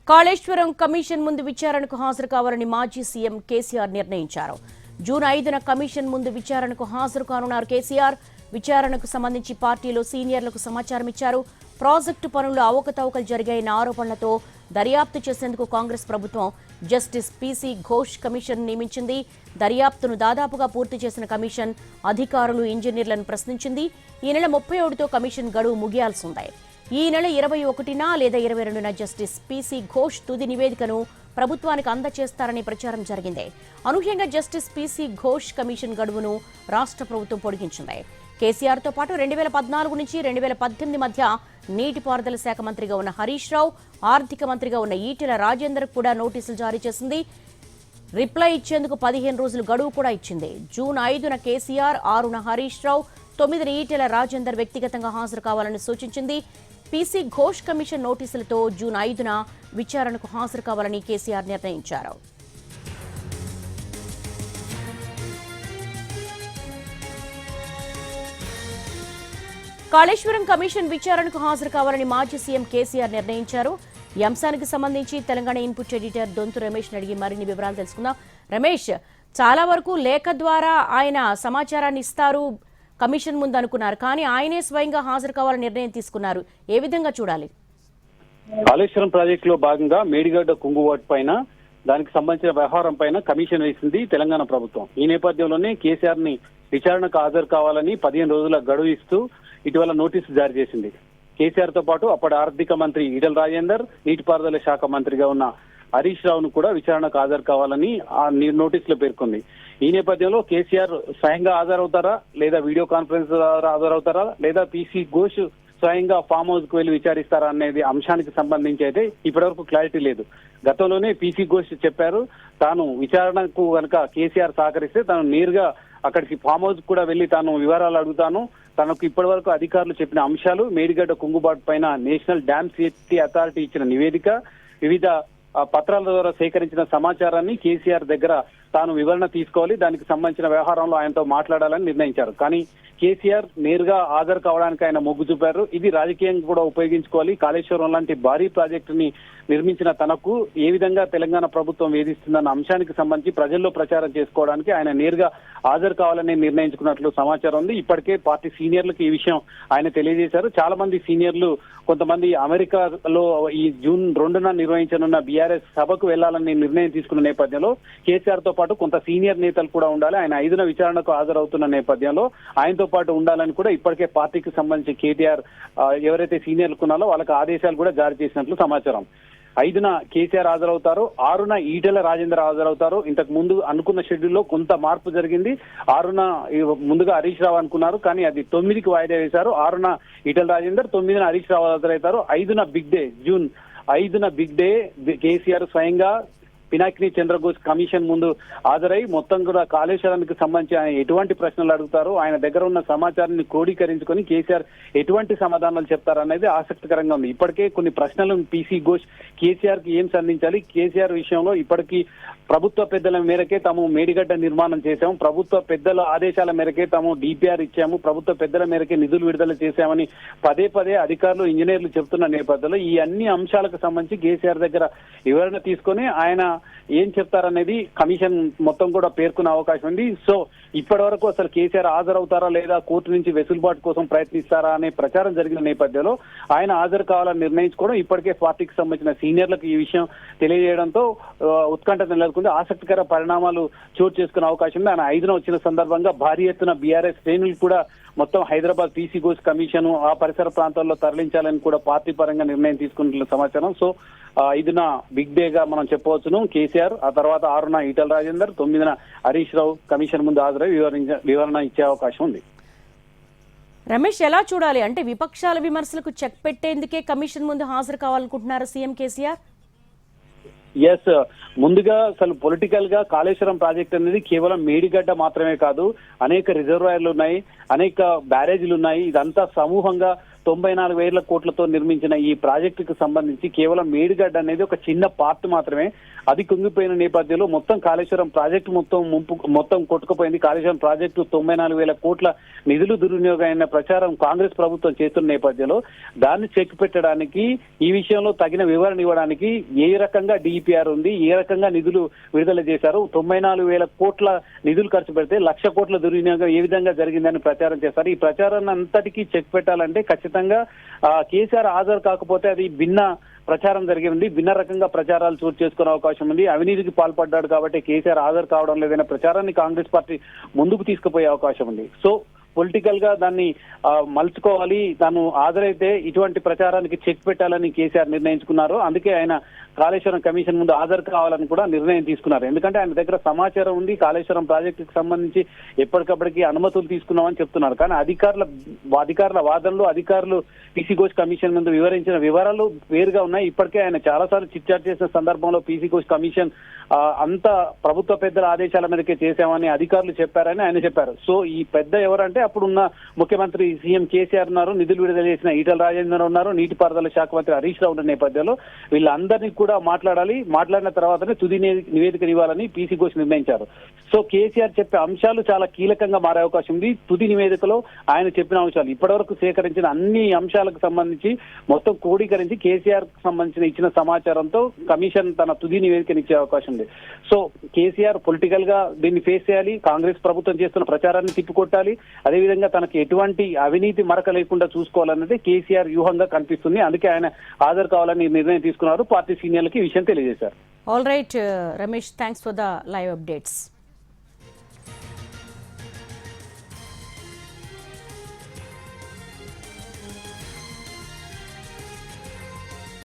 Kaleshwaram commission ముందు విచారణకు హాజరు కావాలని మాజీ సీఎం కేసీఆర్ నిర్ణయించారు. జూన్ 5న కమిషన్ ముందు విచారణకు హాజరు కానున్నారు కేసీఆర్. విచారణకు సంబంధించి పార్టీలో సీనియర్లకు సమాచారం ఇచ్చారు. ప్రాజెక్టు పనుల్లో అవకతవకలు జరిగాయన్న ఆరోపణలతో దర్యాప్తు చేసేందుకు కాంగ్రెస్ ప్రభుత్వం జస్టిస్ పీసీ ఘోష్ కమిషన్ నియమించింది. దర్యాప్తును దాదాపుగా పూర్తి చేసిన కమిషన్ అధికారులు, ఇంజనీర్లను ప్రశ్నించింది. ఈ నెల 31తో కమిషన్ గడువు ముగియాల్సి ఉంది. ఈ నెల 21న లేదా 22న జస్టిస్ పీసీ ఘోష్ తుది నివేదికను ప్రభుత్వానికి అందజేస్తారని ప్రచారం జరిగింది. అనూహ్యంగా జస్టిస్ పీసీ ఘోష్ కమిషన్ గడువును రాష్ట్ర ప్రభుత్వం పొడిగించింది. కేసీఆర్తో పాటు 2014 నుంచి 2018 మధ్య నీటిపారుదల శాఖ మంత్రిగా ఉన్న హరీష్ రావు, ఆర్థిక మంత్రిగా ఉన్న ఈటెల రాజేందర్ కూడా నోటీసులు జారీ చేసింది. రిప్లై ఇచ్చేందుకు 15 రోజులు గడువు కూడా ఇచ్చింది. జూన్ 5న కేసీఆర్, 6న హరీష్ రావు, 9న ఈటెల రాజేందర్ వ్యక్తిగతంగా హాజరు కావాలని సూచించింది. పీసీ ఘోష్ కమిషన్ నోటీసులతో జూన్ 5న విచారణకు హాజరు కావాలని కేసీఆర్ నిర్ణయించారు. కాళేశ్వరం కమిషన్ విచారణకు హాజరు కావాలని మాజీ సీఎం కేసీఆర్ నిర్ణయించారు. ఈ అంశానికి సంబంధించి తెలంగాణ ఇన్పుట్ ఎడిటర్ దొంతు రమేష్ అడిగి మరిన్ని వివరాలు తెలుసుకుందాం. రమేష్, చాలా వరకు లేఖ ద్వారా ఆయన సమాచారాన్ని ఇస్తారు కమిషన్ ముందు అనుకున్నారు, కానీ ఆయనే స్వయంగా హాజరు కావాలని నిర్ణయం తీసుకున్నారు. ఏ విధంగా చూడాలి? కాళేశ్వరం ప్రాజెక్టులో భాగంగా మేడిగడ్డ కుంగుబాటు పైన దానికి సంబంధించిన వ్యవహారం పైన కమిషన్ వేసింది తెలంగాణ ప్రభుత్వం. ఈ నేపథ్యంలోనే కేసీఆర్ ని విచారణకు హాజరు కావాలని 15 రోజుల గడువు ఇస్తూ ఇటీవల నోటీసు జారీ చేసింది. కేసీఆర్ తో పాటు అప్పటి ఆర్థిక మంత్రి ఈటెల రాజేందర్, నీటిపారుదల శాఖ మంత్రిగా ఉన్న హరీష్ రావును కూడా విచారణకు హాజరు కావాలని ఆ నోటీసులో పేర్కొంది. ఈ నేపథ్యంలో కేసీఆర్ స్వయంగా హాజరవుతారా, లేదా వీడియో కాన్ఫరెన్స్ ద్వారా హాజరవుతారా, లేదా పీసీ ఘోష్ స్వయంగా ఫామ్ హౌస్ కు వెళ్లి విచారిస్తారా అనేది అంశానికి సంబంధించి అయితే ఇప్పటివరకు క్లారిటీ లేదు. గతంలోనే పీసీ ఘోష్ చెప్పారు, తాను విచారణకు కనుక కేసీఆర్ సహకరిస్తే తాను నేరుగా అక్కడికి ఫామ్ హౌస్ కూడా వెళ్లి తాను వివరాలు అడుగుతాను. తనకు ఇప్పటి వరకు అధికారులు చెప్పిన అంశాలు, మేడిగడ్డ కుంగుబాటు పైన నేషనల్ డ్యామ్ సేఫ్టీ అథారిటీ ఇచ్చిన నివేదిక, వివిధ పత్రాల ద్వారా సేకరించిన సమాచారాన్ని కేసీఆర్ దగ్గర తాను వివరణ తీసుకోవాలి, దానికి సంబంధించిన వ్యవహారంలో ఆయనతో మాట్లాడాలని నిర్ణయించారు. కానీ కేసీఆర్ నేరుగా హాజరు కావడానికి ఆయన మొగ్గు చూపారు. ఇది రాజకీయంగా కూడా ఉపయోగించుకోవాలి. కాళేశ్వరం లాంటి భారీ ప్రాజెక్టుని నిర్మించిన తనకు ఏ విధంగా తెలంగాణ ప్రభుత్వం వేధిస్తుందన్న అంశానికి సంబంధించి ప్రజల్లో ప్రచారం చేసుకోవడానికి ఆయన నేరుగా హాజరు కావాలని నిర్ణయించుకున్నట్లు సమాచారం ఉంది. ఇప్పటికే పార్టీ సీనియర్లకు ఈ విషయం ఆయన తెలియజేశారు. చాలా మంది సీనియర్లు, కొంతమంది అమెరికాలో ఈ జూన్ 2న నిర్వహించనున్న బీఆర్ఎస్ సభకు వెళ్లాలని నిర్ణయం తీసుకున్న నేపథ్యంలో కేసీఆర్ తో పాటు కొంత సీనియర్ నేతలు కూడా ఉండాలి. ఆయన 5న విచారణకు హాజరవుతున్న నేపథ్యంలో ఆయనతో పాటు ఉండాలని కూడా ఇప్పటికే పార్టీకి సంబంధించి కేటీఆర్ ఎవరైతే సీనియర్లు ఉన్నారో వాళ్ళకి ఆదేశాలు కూడా జారీ చేసినట్లు సమాచారం. 5న కేసీఆర్ హాజరవుతారు, 6న ఈటెల రాజేందర్ హాజరవుతారు. ఇంతకు ముందు అనుకున్న షెడ్యూల్లో కొంత మార్పు జరిగింది. 6న ముందుగా హరీష్ రావు అనుకున్నారు, కానీ అది 9కి వాయిదా వేశారు. 6న ఈటెల రాజేందర్, 9న హరీష్ రావు హాజరవుతారు. 5న బిగ్ డే, జూన్ 5న బిగ్ డే కేసీఆర్ స్వయంగా పినాకిని చంద్రఘోష్ కమిషన్ ముందు హాజరై మొత్తం కూడా కాళేశ్వరానికి సంబంధించి ఆయన ఎటువంటి ప్రశ్నలు అడుగుతారు, ఆయన దగ్గర ఉన్న సమాచారాన్ని క్రోడీకరించుకొని కేసీఆర్ ఎటువంటి సమాధానాలు చెప్తారనేది ఆసక్తికరంగా ఉంది. ఇప్పటికే కొన్ని ప్రశ్నలు పీసీ ఘోష్ కేసీఆర్ కి ఏం సంధించాలి, కేసీఆర్ విషయంలో ఇప్పటికీ ప్రభుత్వ పెద్దల మేరకే తాము మేడిగడ్డ నిర్మాణం చేశాము, ప్రభుత్వ పెద్దల ఆదేశాల మేరకే తాము డిపిఆర్ ఇచ్చాము, ప్రభుత్వ పెద్దల మేరకే నిధులు విడుదల చేశామని పదే పదే అధికారులు, ఇంజనీర్లు చెప్తున్న నేపథ్యంలో ఈ అన్ని అంశాలకు సంబంధించి కేసీఆర్ దగ్గర వివరణ తీసుకొని ఆయన ఏం చెప్తారనేది కమిషన్ మొత్తం కూడా పేర్కొనే అవకాశం ఉంది. సో ఇప్పటి వరకు అసలు కేసీఆర్ హాజరవుతారా లేదా కోర్టు నుంచి వెసులుబాటు కోసం ప్రయత్నిస్తారా అనే ప్రచారం జరిగిన నేపథ్యంలో ఆయన హాజరు కావాలని నిర్ణయించుకోవడం ఇప్పటికే పార్టీకి సంబంధించిన సీనియర్లకు ఈ విషయం తెలియజేయడంతో ఉత్కంఠ నెలకొంది. ఆసక్తికర పరిణామాలు చోటు చేసుకునే అవకాశం ఉంది. ఆయన 5న వచ్చిన సందర్భంగా భారీ ఎత్తున బీఆర్ఎస్ శ్రేణులు కూడా మొత్తం హైదరాబాద్ పీసీ ఘోష్ కమిషన్ ఆ పరిసర ప్రాంతాల్లో తరలించాలని కూడా పార్టీ పరంగా నిర్ణయం తీసుకున్నట్లు సమాచారం. సో 5న బిగ్ డే గా మనం చెప్పవచ్చును కేసీఆర్, ఆ తర్వాత 6న ఈటెల రాజేందర్, 9న హరీష్ రావు కమిషన్ ముందు హాజరై వివరణ ఇచ్చే అవకాశం ఉంది. రమేష్, ఎలా చూడాలి అంటే విపక్షాల విమర్శలకు చెక్ పెట్టేందుకే కమిషన్ ముందు హాజరు కావాలనుకుంటున్నారు సీఎం కేసీఆర్? ఎస్, ముందుగా అసలు పొలిటికల్ గా కాళేశ్వరం ప్రాజెక్ట్ అనేది కేవలం మేడిగడ్డ మాత్రమే కాదు, అనేక రిజర్వాయర్లు ఉన్నాయి, అనేక బ్యారేజీలు ఉన్నాయి. ఇదంతా సమూహంగా 94,000 కోట్లతో నిర్మించిన ఈ ప్రాజెక్టుకు సంబంధించి కేవలం మేడిగడ్డ అనేది ఒక చిన్న పార్ట్ మాత్రమే. అది కుంగిపోయిన నేపథ్యంలో మొత్తం కాళేశ్వరం ప్రాజెక్టు మొత్తం కొట్టుకుపోయింది. కాళేశ్వరం ప్రాజెక్టు 94,000 కోట్ల నిధులు దుర్వినియోగం అయిన ప్రచారం కాంగ్రెస్ ప్రభుత్వం చేస్తున్న నేపథ్యంలో దాన్ని చెక్ పెట్టడానికి, ఈ విషయంలో తగిన వివరణ ఇవ్వడానికి ఏ రకంగా డిపిఆర్ ఉంది, ఏ రకంగా నిధులు విడుదల చేశారు, 94,000 కోట్ల నిధులు ఖర్చు పెడితే 1,00,000 కోట్ల దుర్వినియోగం ఏ విధంగా జరిగిందని ప్రచారం చేస్తారు. ఈ ప్రచారాన్ని అంతటికీ చెక్ పెట్టాలంటే ఖచ్చితంగా కేసీఆర్ హాజరు కాకపోతే అది భిన్న ప్రచారం జరిగింది, భిన్న రకంగా ప్రచారాలు చోటు చేసుకునే అవకాశం ఉంది. అవినీతికి పాల్పడ్డాడు కాబట్టి కేసీఆర్ హాజరు కావడం లేదనే ప్రచారాన్ని కాంగ్రెస్ పార్టీ ముందుకు తీసుకుపోయే అవకాశం ఉంది. సో పొలిటికల్ గా దాన్ని మలుచుకోవాలి, తాను హాజరైతే ఇటువంటి ప్రచారానికి చెక్ పెట్టాలని కేసీఆర్ నిర్ణయించుకున్నారు. అందుకే ఆయన కాళేశ్వరం కమిషన్ ముందు హాజరు కావాలని కూడా నిర్ణయం తీసుకున్నారు. ఎందుకంటే ఆయన దగ్గర సమాచారం ఉంది, కాళేశ్వరం ప్రాజెక్టుకు సంబంధించి ఎప్పటికప్పటికి అనుమతులు తీసుకున్నామని చెప్తున్నారు. కానీ అధికారుల వాదనలు, అధికారులు పీసీ ఘోష్ కమిషన్ ముందు వివరించిన వివరాలు వేరుగా ఉన్నాయి. ఇప్పటికే ఆయన చాలాసార్లు చిట్చాట్ చేసిన సందర్భంలో పీసీ ఘోష్ కమిషన్ అంత ప్రభుత్వ పెద్దల ఆదేశాల మీదకే చేశామని అధికారులు చెప్పారని ఆయన చెప్పారు. సో ఈ పెద్ద ఎవరంటే అప్పుడున్న ముఖ్యమంత్రి సీఎం కేసీఆర్ ఉన్నారు, నిధులు విడుదల చేసిన ఈటల రాజేందర్ ఉన్నారు, నీటిపారుదల శాఖ మంత్రి హరీష్ రావు ఉన్న నేపథ్యంలో వీళ్ళందరినీ కూడా మాట్లాడిన తర్వాతనే తుది నివేదిక ఇవ్వాలని పీసీ ఘోష్ నిర్ణయించారు. సో కేసీఆర్ చెప్పే అంశాలు చాలా కీలకంగా మారే అవకాశం ఉంది. తుది నివేదికలో ఆయన చెప్పిన అంశాలు ఇప్పటివరకు సేకరించిన అన్ని అంశాలకు సంబంధించి మొత్తం క్రోడీకరించి కేసీఆర్ సంబంధించిన ఇచ్చిన సమాచారంతో కమిషన్ తన తుది నివేదికనిచ్చే అవకాశం ఉంది. సో కేసీఆర్ పొలిటికల్ గా దీన్ని ఫేస్ చేయాలి, కాంగ్రెస్ ప్రభుత్వం చేస్తున్న ప్రచారాన్ని తిప్పికొట్టాలి, అదేవిధంగా తనకి ఎటువంటి అవినీతి మరక లేకుండా చూసుకోవాలన్నది కేసీఆర్ వ్యూహంగా కనిపిస్తుంది. అందుకే ఆయన హాజరు కావాలని నిర్ణయం తీసుకున్నారు. పార్టీ సీనియర్లకి ఈ విషయం తెలియజేశారు. All right Ramesh, thanks for the live updates.